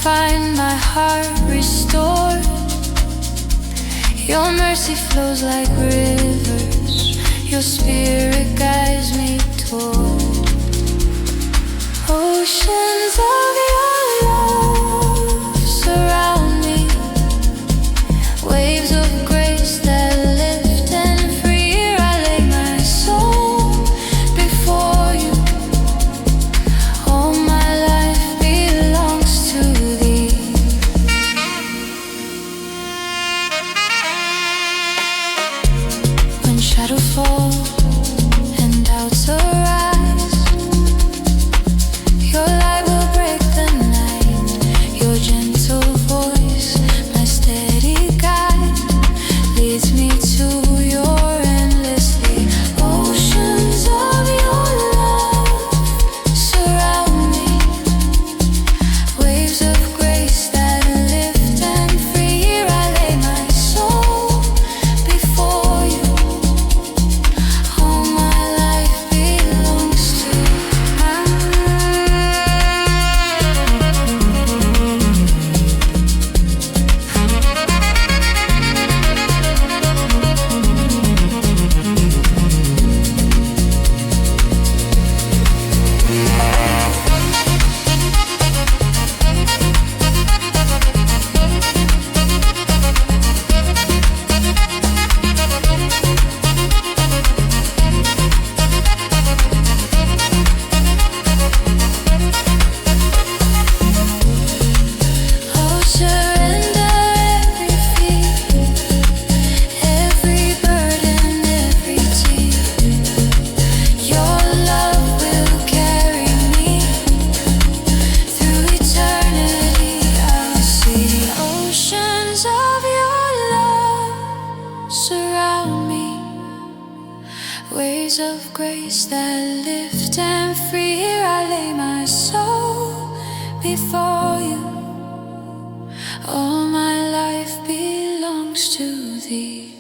find my heart restored. Your mercy flows like rivers. Your spirit guides me toward oceans of your love. Surround me, waves of grace that lift and free. Here I lay my soul before you. All my life belongs to thee. When shadows fall and doubts arise, your light will break the night. Your gentle voice, my steady guide, leads me to your endlessly. Oceans of your love surround me, waves of grace that lift and free. Here I lay my soul before you. All my life belongs to you. Oh, surrender every fear, every burden, every tear. Your love will carry me through eternity. I'll see oceans of your love surround me, waves of grace that lift and free. Here I lay my soul before you. All my life belongs to thee.